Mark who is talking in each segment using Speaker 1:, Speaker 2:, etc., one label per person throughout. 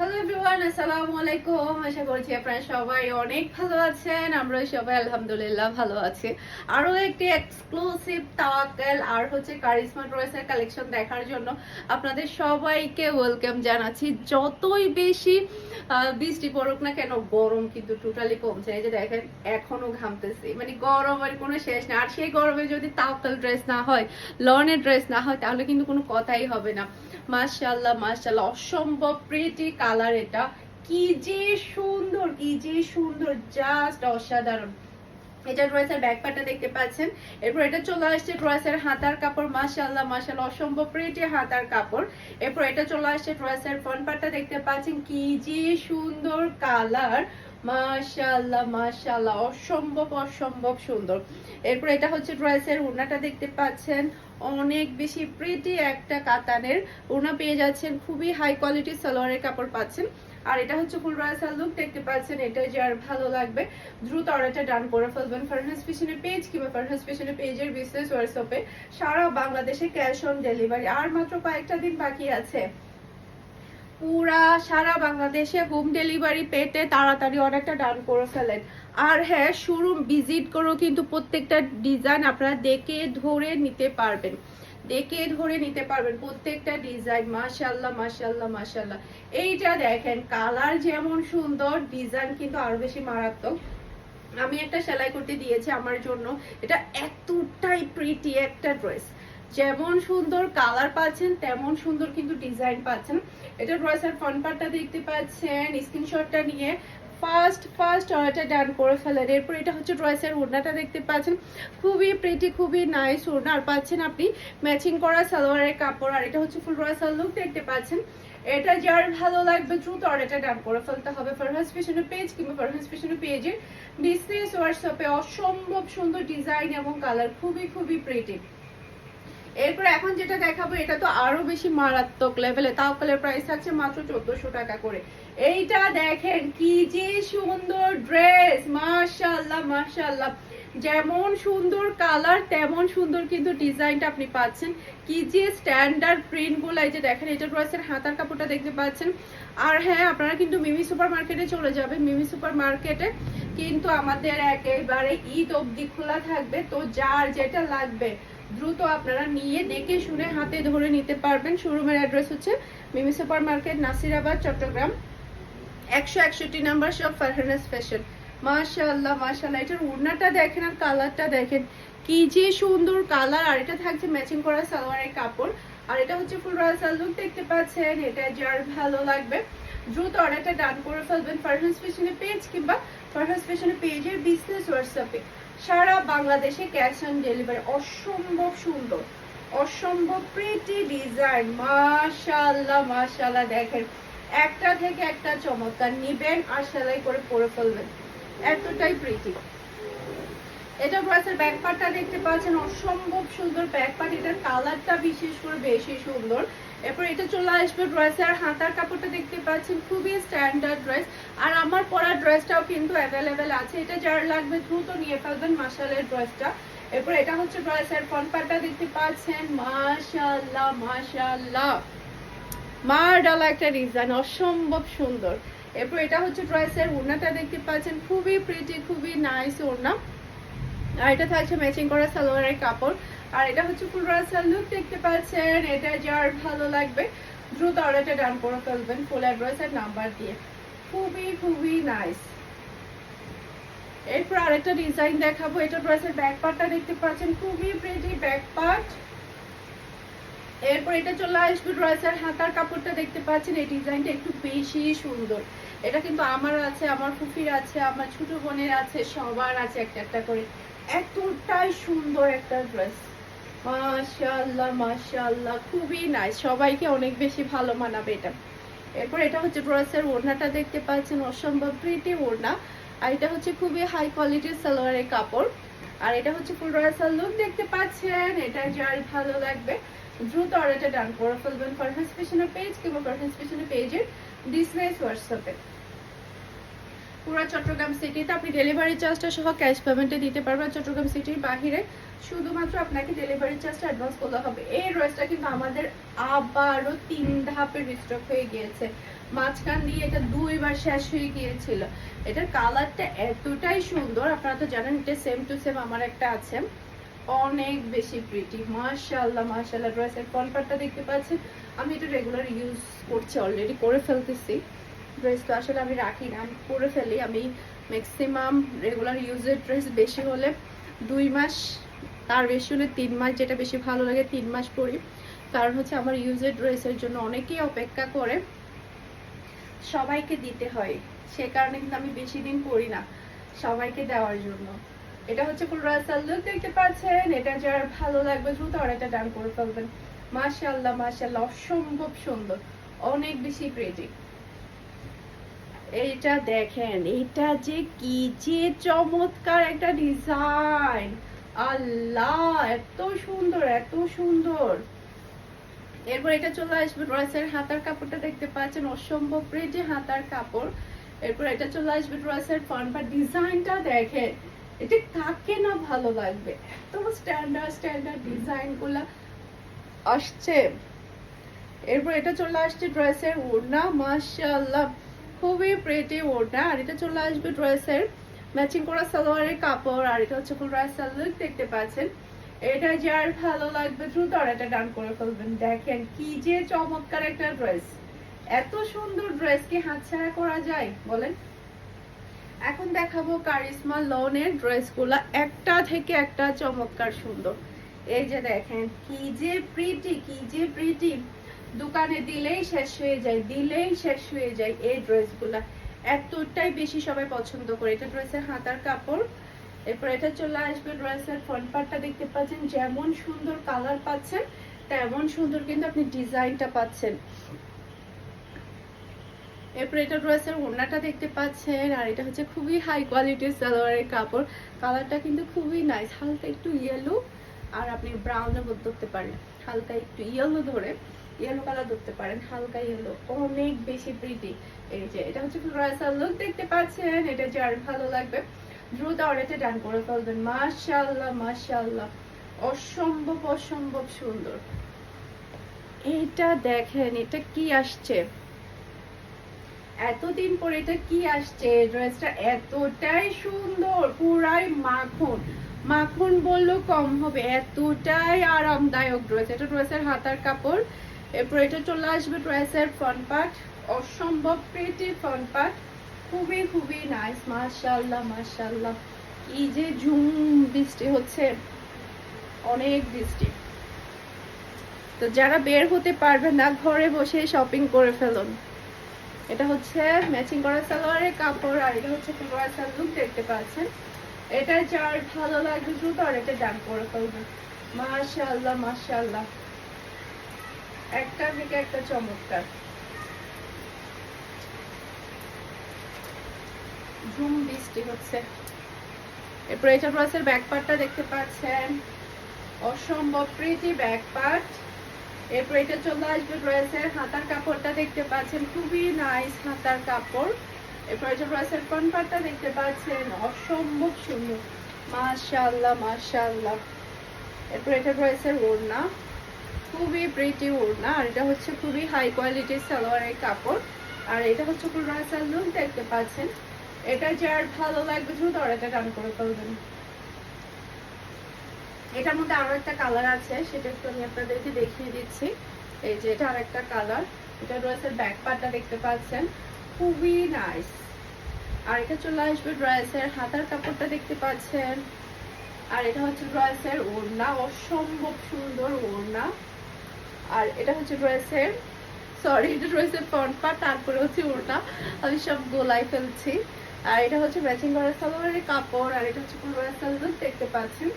Speaker 1: Hello everyone, আসসালামু আলাইকুম। আশা করছি আপনারা সবাই অনেক ভালো আছেন। আমরা সবাই আলহামদুলিল্লাহ ভালো আছি। আরো একটি এক্সক্লুসিভ তাওয়াক্কেল আর হচ্ছে কারিশমা ড্রেসের কালেকশন দেখার জন্য আপনাদের সবাইকে ওয়েলকাম জানাচ্ছি। যতই বেশি বৃষ্টি পড়ুক না কেন, গরম কিন্তু টোটালি কমছে। এই যে দেখেন, এখনো ঘামতেছি, মানে গরমের কোনো শেষ নেই। আর সেই গরমে যদি তাওয়াক্কেল ড্রেস না হয়, লনের ড্রেস না হয়, তাহলে কিন্তু কোনো কথাই হবে না। মাশাআল্লাহ মাশাআল্লাহ, অসম্ভব প্রিটি কালার। এটা কি যে সুন্দর, কি যে সুন্দর, জাস্ট অসাধারণ। এটা ড্রেসের ব্যাক পার্টটা দেখতে পাচ্ছেন। এরপর এটা চলে আসছে ড্রেসের হাতার কাপড়। মাশাআল্লাহ মাশাআল্লাহ, অসম্ভব প্রিটি হাতার কাপড়। এরপর এটা চলে আসছে ড্রেসের ফ্রন্ট পার্টটা দেখতে পাচ্ছেন, কি যে সুন্দর কালার। মাশাআল্লাহ মাশাআল্লাহ, অসম্ভব অসম্ভব সুন্দর। এরপর এটা হচ্ছে ড্রেসের ওড়নাটা দেখতে পাচ্ছেন, অনেক বেশি প্রিটি একটা কাতানের ওড়না পেয়ে যাচ্ছেন। খুবই হাই কোয়ালিটির সালোয়ারের কাপড় পাচ্ছেন। আর এটা হচ্ছে ফুল রাসাল লুক দেখতে পাচ্ছেন। এটা যার ভালো লাগবে দ্রুত অর্ডারটা ডান করে ফেলবেন। ফারহাস ফ্যাশনের পেজ কিংবা ফারহাস ফ্যাশনের পেজের বিজনেস হোয়াটসঅ্যাপে সারা বাংলাদেশে ক্যাশ অন ডেলিভারি। আর মাত্র কয়েকটা দিন বাকি আছে। পুরা সারা বাংলাদেশে হোম ডেলিভারি পেতে তাড়াতাড়ি অর্ডারটা ডান করে ফেলেন। আর হ্যাঁ, শোরুম ভিজিট করেও কিন্তু প্রত্যেকটা ডিজাইন আপনারা দেখে ধরে নিতে পারবেন, দেখে ধরে নিতে পারবেন প্রত্যেকটা ডিজাইন। মাশাআল্লাহ মাশাআল্লাহ মাশাআল্লাহ। এইটা দেখেন, কালার যেমন সুন্দর, ডিজাইন কিন্তু আরো বেশি মারাত্মক। আমি একটা সেলাই করতে দিয়েছি আমার জন্য। এটা এতটাই প্রিটি একটা ড্রেস, যেমন সুন্দর কালার পাচ্ছেন তেমন সুন্দর কিন্তু ডিজাইন পাচ্ছেন। এটা ড্রেসের ফ্রন্ট পার্টটা দেখতে পাচ্ছেন। স্ক্রিনশটটা নিয়ে ফার্স্ট অর্ডারটা ডান করে ফেলেন। এরপর এটা হচ্ছে ড্রেসের ওড়নাটা দেখতে পাচ্ছেন, খুবই প্রিটি খুবই নাইস ওড়না। আর পাচ্ছেন আপনি ম্যাচিং করা সালোয়ারের কাপড়। আর এটা হচ্ছে ফুল ড্রেসের লুক দেখতে পাচ্ছেন। এটা যার ভালো লাগবে দ্রুত অর্ডারটা ডান করে ফেলতে হবে। ফারহাস ফ্যাশনের পেজ কিংবা ফারহাস ফ্যাশনের পেজের বিজনেস হোয়াটসঅ্যাপে। অসম্ভব সুন্দর ডিজাইন এবং কালার, খুবই খুবই প্রিটি। এরপর এখন যেটা দেখাবো, এটা তো আরো বেশি মারাত্মক লেভেলে। তাওয়াক্কেলের প্রাইস থাকছে মাত্র 1400 টাকা করে। এইটা দেখেন, কি যে সুন্দর ড্রেস। মাশাআল্লাহ মাশাআল্লাহ, যেমন সুন্দর কালার তেমন সুন্দর কিন্তু ডিজাইনটা আপনি পাচ্ছেন। কি যে স্ট্যান্ডার্ড প্রিন্ট গুলো। এই যে দেখেন, এটা ড্রেসের হাতার কাপড়টা দেখতে পাচ্ছেন। আর হ্যাঁ, আপনারা কিন্তু মিমি সুপার মার্কেটে চলে যাবেন। মিমি সুপার মার্কেটে কিন্তু আমাদের একেবারে ঈদ অবধি খোলা থাকবে। তো যার যেটা লাগবে দ্রুত আপনারা নিয়ে দেখে শুনে হাতে ধরে নিতে পারবেন। শোরুমের অ্যাড্রেস হচ্ছে Mimi super market, Nasirabad, Chittagong, 161 number shop, Farhas fashion. মাশাআল্লাহ মাশাআল্লাহ, এটার ওড়নাটা দেখেন আর কালারটা দেখেন, কি যে সুন্দর কালার। আর এটা থাকছে ম্যাচিং করা সালোয়ারের কাপড়। আর এটা হচ্ছে ফুল রাসাল লুক দেখতে পাচ্ছেন। এটা যার ভালো লাগবে দ্রুত অর্ডারটা ডান করে ফেলবেন। ফারহাস ফ্যাশনের পেজ কিংবা ফারহাস ফ্যাশনের পেজের বিজনেস হোয়াটসঅ্যাপে সারা বাংলাদেশে ক্যাশ অন ডেলিভারি। অসম্ভব সুন্দর, অসম্ভব প্রিটি ডিজাইন। মাশাআল্লাহ মাশাআল্লাহ, দেখেন একটা থেকে একটা চমৎকার। নিবেন আর সেলাই করে পরে ফেলবেন, এতটাই প্রিটি। এটা ড্রেসের ব্যাক পার্টটা দেখতে পাচ্ছেন, অসম্ভব সুন্দর ব্যাক পার্ট। এটার কালারটা বিশেষ করে বেশি সুন্দর। এরপর এটা চলে আসবে ড্রেসের হাতার কাপড়টা দেখতে পাচ্ছেন, খুবই স্ট্যান্ডার্ড ড্রেস। আর আমার পরা ড্রেসটাও কিন্তু অ্যাভেলেবেল আছে। এটা যার লাগবে দ্রুত নিয়ে ফেলবেন মাশাআল্লাহ ড্রেসটা। এরপর এটা হচ্ছে ড্রেসের ফ্রন্ট পার্টটা দেখতে পাচ্ছেন। মাশাআল্লাহ মাশাআল্লাহ, মারডালা একটা ডিজাইন, অসম্ভব সুন্দর। এরপর এটা হচ্ছে ড্রেসের ওড়নাটা দেখতে পাচ্ছেন, খুবই প্রিটি খুবই নাইস ওড়না। আর এটা থাকছে ম্যাচিং করা সালোয়ারের কাপড়। আর এটা হচ্ছে ফুল রাসাল লুক দেখতে পাচ্ছেন। এটা যার ভালো লাগবে দ্রুত অর্ডারটা ডান করে ফেলবেন ফুল অ্যাড্রেস আর নাম্বার দিয়ে। খুবই খুবই নাইস। এরপর আরেকটা ডিজাইন দেখাবো। এটা ড্রেসের ব্যাক পার্টটা দেখতে পাচ্ছেন, খুবই প্রিটি ব্যাক পার্ট। এরপর এটা চলে আসবে ড্রেসের হাতার কাপড়টা দেখতে পাচ্ছেন। এই ডিজাইনটা একটু বেশি সুন্দর। এটা কিন্তু আমার আছে, আমার ফুফির আছে, আমার ছোট বোনের আছে, সবার আছে একটা একটা করে। এতটাই সুন্দর একটা ড্রেস। মাশাআল্লাহ মাশাআল্লাহ, খুবই নাইস, সবাইকে অনেক বেশি ভালো মানাবে এটা। এরপর এটা হচ্ছে ড্রেসের ওড়নাটা দেখতে পাচ্ছেন, অসম্ভব প্রিটি ওড়না। আর এটা হচ্ছে খুবই হাই কোয়ালিটির সালোয়ারের কাপড়। আর এটা হচ্ছে ফুল রাসাল লুক দেখতে পাচ্ছেন। এটা যার ভালো লাগবে দ্রুত অর্ডারটা ডান করে ফেলবেন ফারহাস ফ্যাশনের পেজ কিংবা ফারহাস ফ্যাশনের পেজের বিজনেস হোয়াটসঅ্যাপে। পুরো চট্টগ্রাম সিটিতে আপনি ডেলিভারি চার্জটা সহ ক্যাশ পেমেন্টে দিতে পারবেন। চট্টগ্রাম সিটির বাহিরে শুধুমাত্র আপনাকে ডেলিভারি চার্জটা অ্যাডভান্স করতে হবে। এই ড্রেসটা কিন্তু আমাদের আবারও 3 ধাপে রিস্টক হয়ে গিয়েছে। মাঝখান দিয়ে এটা 2 বার শেষ হয়ে গিয়েছিল। এটার কালারটা এতটাই সুন্দর, আপনারা তো জানেন এটা সেম টু সেম আমার একটা আছে, অনেক বেশি প্রিটি। মাশাআল্লাহ মাশাআল্লাহ। ড্রেসের ফ্রন্ট পার্টটা দেখতে পাচ্ছেন, আমি এটা রেগুলার ইউজ করছি, অলরেডি করে ফেলতেছি। ড্রেস তো আসলে আমি রাখি না, আমি করে ফেলি। আমি ম্যাক্সিমাম রেগুলার ইউজের ড্রেস বেশি হলে 2 মাস, তার বেশি হলে 3 মাস, যেটা বেশি ভালো লাগে 3 মাস পরি। কারণ হচ্ছে আমার ইউজের ড্রেসের জন্য অনেকেই অপেক্ষা করে, সবাইকে দিতে হয়, সে কারণে কিন্তু আমি বেশি দিন পরি না, সবাইকে দেওয়ার জন্য। এটা হচ্ছে ফুল রাসাল লুক দেখতে পাচ্ছেন। এটা যার ভালো লাগবে দ্রুত আর এটা ডান করে ফেলবেন। মাশাআল্লাহ মাশাআল্লাহ, অসম্ভব সুন্দর, অনেক বেশি প্রিটি। এইটা দেখেন, এটা যে কি যে চমৎকার একটা ডিজাইন, আল্লাহ এত সুন্দর এত সুন্দর। এরপর এটা চলে আসবে ড্রেসের হাতার কাপড়টা দেখতে পাচ্ছেন, অসম্ভব প্রিটি হাতার কাপড়। এরপর এটা চলে আসবে ড্রেসের ফ্রন্ট পার্ট, ডিজাইনটা দেখেন, এটা কাকে না ভালো লাগবে, এত স্ট্যান্ডার্ড স্ট্যান্ডার্ড ডিজাইন গুলা আসছে। এরপর এটা চলে আসছে ড্রেসের ওড়না, মাশাআল্লাহ খুবই প্রিটি ওড়না। আর এটা চলে আসবে ড্রেসের ম্যাচিং করা সালোয়ারের কাপড়। আর এটা হচ্ছে ফুল রাসাল লুক দেখতে পাচ্ছেন। এটা যার ভালো লাগবে দ্রুত আর এটা ডান করে ফেলবেন। দেখেন কি যে চমৎকার একটা ড্রেস, এত সুন্দর ড্রেস কি হাতছাড়া করা যায় বলেন? এখন দেখাবো কারিশমা লনের ড্রেসগুলা, একটা থেকে একটা চমৎকার সুন্দর। এই যে দেখেন কি যে প্রিটি, কি যে প্রিটি, দোকানে দিলেই শেষ হয়ে যায়, দিলেই শেষ হয়ে যায় এই ড্রেসগুলা, এতটাই বেশি সবাই পছন্দ করে। এটা ড্রেসের হাতার কাপড়। এরপর এটা চলে আসবে ড্রেসের ফ্রন্ট পার্টটা দেখতে পাচ্ছেন, যেমন সুন্দর কালার পাচ্ছেন তেমন সুন্দর কিন্তু আপনি ডিজাইনটা পাচ্ছেন। এরপর এটা ড্রেসের ওড়নাটা দেখতে পাচ্ছেন। আর এটা হচ্ছে খুবই হাই কোয়ালিটির সালোয়ারের কাপড়, কালারটা কিন্তু খুবই নাইস, হালকা একটু ইয়েলো আর আপনি ব্রাউনের মধ্যে ধরতে পারেন, হালকা একটু ইয়েলো ধরে ইয়েলো কালার ধরতে পারেন, হালকা ইয়েলো, অনেক বেশি প্রিটি। এই যে এটা হচ্ছে রাসাল লুক দেখতে পাচ্ছেন। এটা যার ভালো লাগবে দ্রুত অর্ডারটা ডান করে ফেলবেন। মাশাআল্লাহ মাশাআল্লাহ, অসম্ভব অসম্ভব সুন্দর। এটা দেখেন, এটা কি আসছে এতদিন পরে, এটা কি আসছে, ড্রেসটা এতটাই সুন্দর, পুরাই মাখন, মাখন বললেও কম হবে, এতটাই আরামদায়ক ড্রেস। এটা ড্রেসের হাতার কাপড়। এরপর এটা চলে আসবে ড্রেসের ফ্রন্ট পার্ট, অসম্ভব প্রিটি ফ্রন্ট পার্ট, খুবই খুবই নাইস। মাশাআল্লাহ মাশাআল্লাহ, কি যে ঝুম বৃষ্টি হচ্ছে, অনেক বৃষ্টি। তো যারা বের হতে পারবেন না, ঘরে বসে শপিং করে ফেলুন। এটা হচ্ছে ম্যাচিং করা সালোয়ারের কাপড়। আর এটা হচ্ছে ফুল রাসাল লুক দেখতে পাচ্ছেন। এটা যার ভালো লাগবে দ্রুত আর এটা ডান করে ফেলবেন। মাশাআল্লাহ মাশাআল্লাহ, একটা থেকে একটা চমৎকার, ঝুম বৃষ্টি হচ্ছে। এরপর এটা ড্রেসের ব্যাক পার্টটা দেখতে পাচ্ছেন, অসম্ভব প্রিটি ব্যাক পার্ট। এরপর এটা চলে আসবে ড্রেসের হাতার কাপড়টা দেখতে পাচ্ছেন, খুবই নাইস হাতার কাপড়। এরপর এটা ড্রেসের ফ্রন্ট পার্টটা দেখতে পাচ্ছেন, অসম্ভব সুন্দর, মাশাআল্লাহ মাশাআল্লাহ। এরপর এটা ড্রেসের ওড়না, খুবই প্রিটি ওড়না। আর এটা হচ্ছে খুবই হাই কোয়ালিটির সালোয়ারের কাপড়। আর এটা হচ্ছে ফুল রাসাল লুক দেখতে পাচ্ছেন। এটা যার ভালো লাগবে দ্রুত এটা ডান করে ফেলবেন। এটার মধ্যে আরো একটা কালার আছে, সেটা একটু আমি আপনাদেরকে দেখিয়ে দিচ্ছি। এই যে এটা আরেকটা কালার। এটা ড্রেসের ব্যাক পার্টটা দেখতে পাচ্ছেন, খুবই নাইস। আর এটা চলে আসবে ড্রেসের হাতার কাপড়টা দেখতে পাচ্ছেন। আর এটা হচ্ছে ড্রেসের ওড়না, অসম্ভব সুন্দর ওড়না। আর এটা হচ্ছে ড্রেসের, সরি এটা ড্রেসের ফ্রন্ট পার্ট, তারপরে হচ্ছে ওড়না, আমি সব গোলাই ফেলছি। আর এটা হচ্ছে ম্যাচিং করা সালোয়ারের কাপড়। আর এটা হচ্ছে ফুল রাসাল লুক দেখতে পাচ্ছেন।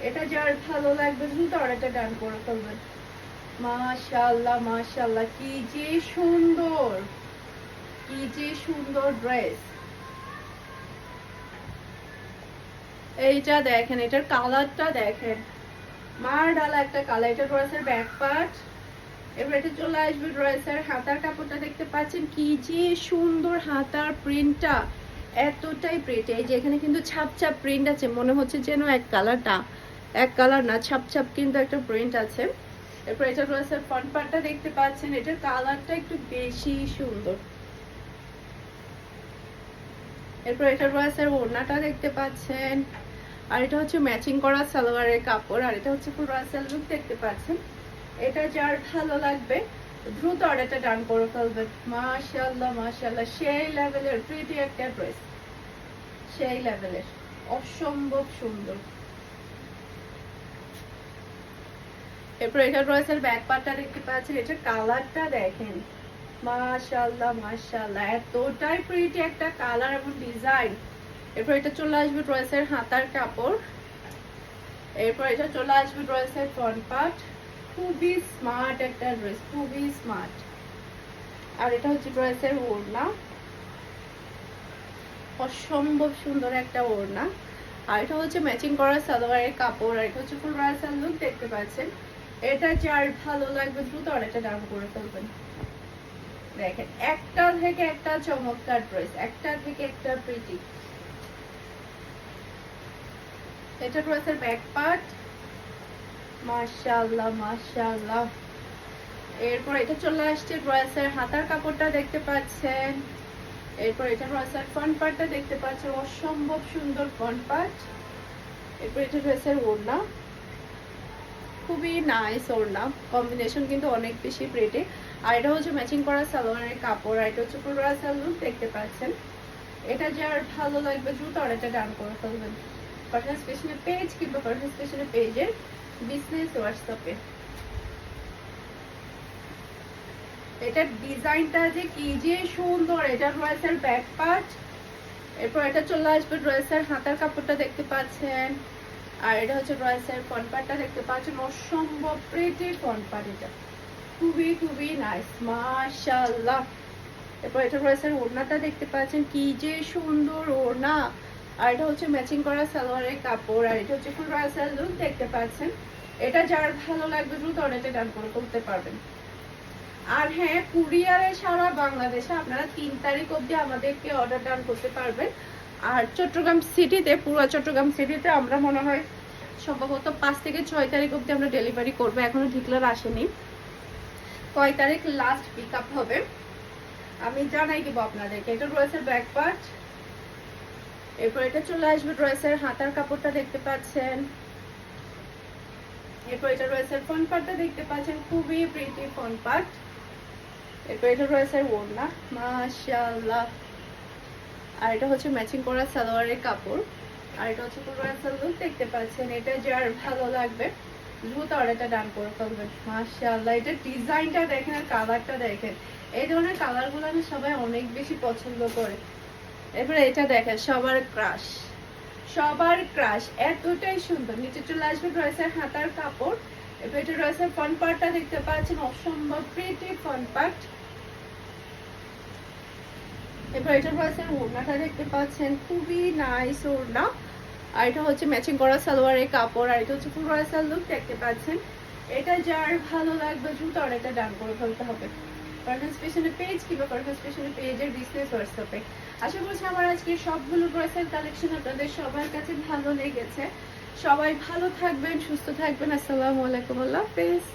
Speaker 1: এটা যার ভালো লাগবে দ্রুত অর্ডারটা ডান করে ফেলবেন। মাশাআল্লাহ মাশাআল্লাহ, কি যে সুন্দর, কি যে সুন্দর ড্রেস। এইটা দেখেন, এটার কালারটা দেখেন, মার ডালা একটা কালার। এটা ড্রেসের ব্যাক পার্ট। এবার এটা চলে আসবে ড্রেসের হাতার কাপড়টা দেখতে পাচ্ছেন, কি যে সুন্দর হাতার প্রিন্টটা, এতটাই প্রিটি। এই যে এখানে কিন্তু ছাপ ছাপ প্রিন্ট আছে, মনে হচ্ছে যেন এক কালার না, ছাপ ছাপ কিন্তু একটা প্রিন্ট আছে। এরপর এটা রয়েছে ফ্রন্ট পার্টটা দেখতে পাচ্ছেন, এটার কালারটা একটু বেশি সুন্দর। এরপর এটা রয়েছে ওড়নাটা দেখতে পাচ্ছেন, আর এটা হচ্ছে ম্যাচিং করা সালোয়ারের কাপড়, আর এটা হচ্ছে ফুল রাসেল লুক দেখতে পাচ্ছেন। এটা যার ভালো লাগবে দ্রুত অর্ডারটা ডান করে ফেলবেন। মাশাআল্লাহ মাশাআল্লাহ, সেই লেভেলের প্রিটি একটা ড্রেস, সেই লেভেলের, অসম্ভব সুন্দর। এরপর এটা রয়েছে ব্যাক পার্টটা দেখতে পাচ্ছেন, এটা কালারটা দেখেন, মাশাআল্লাহ মাশাআল্লাহ, এতটাই প্রিটি একটা কালার এবং ডিজাইন। এরপর এটা চলে আসবে ড্রেসের হাতার কাপড়, এরপর এটা চলে আসবে ড্রেসের ফ্রন্ট পার্ট। খুবই স্মার্ট একটা ড্রেস, খুবই স্মার্ট। আর এটা হচ্ছে ড্রেসের ওড়না, অসম্ভব সুন্দর একটা ওড়না। আর এটা হচ্ছে ম্যাচিং করা সালোয়ারের কাপড়, আর এটা হচ্ছে ফুল রাসেল লুক দেখতে পাচ্ছেন। এটা যার ভালো লাগবে দ্রুত অর্ডারটা ডান করে ফেলবেন। দেখেন একটা থেকে একটা চমৎকার ড্রেস, একটা থেকে একটা প্রিটি। এটা ড্রেসের ব্যাক পার্ট, মাশাআল্লাহ মাশাআল্লাহ। এরপর এটা চলে আসছে ড্রেসের হাতার কাপড়টা দেখতে পাচ্ছেন। এরপর এটা ড্রেসের ফ্রন্ট পার্টটা দেখতে পাচ্ছেন, অসম্ভব সুন্দর ফ্রন্ট পার্ট। এরপর এটা ড্রেসের ওড়না, খুবই নাইস ওড়না, কম্বিনেশন কিন্তু অনেক বেশি প্রিটি। আর এটা হচ্ছে ম্যাচিং করা সালোয়ারের কাপড়, আর এটা হচ্ছে ফুল রাসেল লুক দেখতে পাচ্ছেন। এটা যার ভালো লাগবে দ্রুত অর্ডারটা ডান করে ফেলবেন। পার্সোনাল স্পেশাল পেজ কিংবা পার্সোনাল স্পেশাল পেজের বিজনেস হোয়াটসঅ্যাপে। এটার ডিজাইনটা যে কি যে সুন্দর। এটা ড্রেসের ব্যাক পার্ট, এরপর এটা চলে আসবে ড্রেসের হাতার কাপড়টা দেখতে পাচ্ছেন, আর এটা হচ্ছে ড্রেসের ফ্রন্ট পার্টটা দেখতে পাচ্ছেন, অসম্ভব প্রিটি ফ্রন্ট পার্ট, এটা খুবই খুবই নাইস, মাশাআল্লাহ। এরপর এটা ড্রেসের ওড়নাটা দেখতে পাচ্ছেন, কি যে সুন্দর ওড়না। আর এটা হচ্ছে ম্যাচিং করা সালোয়ারের কাপড়, আর এটা হচ্ছে ফুল রাসেল লুক দেখতে পাচ্ছেন। এটা যার ভালো লাগবে দ্রুত অর্ডারটা ডান করে করতে পারবেন। আর হ্যাঁ, কুরিয়ারে সারা বাংলাদেশে আপনারা 3 তারিখ অবধি আমাদেরকে অর্ডার ডান করতে পারবেন। আর চট্টগ্রাম সিটিতে, পুরো চট্টগ্রাম সিটিতে আমরা মনে হয় সম্ভবত 5 থেকে 6 তারিখ অবধি আমরা ডেলিভারি করবো, এখনো ডিক্লার আসেনি। কয় তারিখ লাস্ট পিক আপ হবে আমি জানাই দিব আপনাদেরকে। এটা ড্রেসের ব্যাক পার্ট, এরপর এটা চলে আসবে ড্রেসের হাতার কাপড়টা দেখতে পাচ্ছেন। এরপর এটা ড্রেসের ফ্রন্ট পার্টটা দেখতে পাচ্ছেন, খুবই প্রিটি ফ্রন্ট পার্ট। এরপর এটা ড্রেসের ওড়না, মাশাআল্লাহ। আর এটা হচ্ছে ম্যাচিং করা সালোয়ারের কাপড়, আর এটা হচ্ছে ফুল রাসেল লুক দেখতে পাচ্ছেন। এটা যার ভালো লাগবে দ্রুত অর্ডারটা ডান করে ফেলবেন। মাশাআল্লাহ, এটা ডিজাইনটা দেখেন আর কালারটা দেখেন, এই ধরনের কালারগুলো আমি সবাই অনেক বেশি পছন্দ করে। এবারে এটা দেখেন, সবার ক্রাশ, সবার ক্রাশ, এতটাই সুন্দর। নিচে চলে আসবে ড্রেসের হাতার কাপড়, এবার এটা ড্রেসের ফ্রন্ট পার্টটা দেখতে পাচ্ছেন, অসম্ভব প্রিটি ফ্রন্ট পার্ট। এবার এটা ড্রেসের ওড়নাটা দেখতে পাচ্ছেন, খুবই নাইস ওড়না। আর এটা হচ্ছে ম্যাচিং করা সালোয়ারের কাপড়, আর এটা হচ্ছে ফুল রাসেল লুক দেখতে পাচ্ছেন। এটা যার ভালো লাগবে দ্রুত অর্ডারটা ডান করে ফেলতে হবে পার্সোনাল স্পেশাল পেজ কিংবা পার্সোনাল স্পেশাল পেজের বিজনেস হোয়াটসঅ্যাপে। আশা করছি আমার আজকে সবগুলো ড্রেসের কালেকশন আপনাদের সবার কাছে ভালো লেগেছে। সবাই ভালো থাকবেন, সুস্থ থাকবেন। আসসালামু আলাইকুম, আল্লাহ হাফেজ।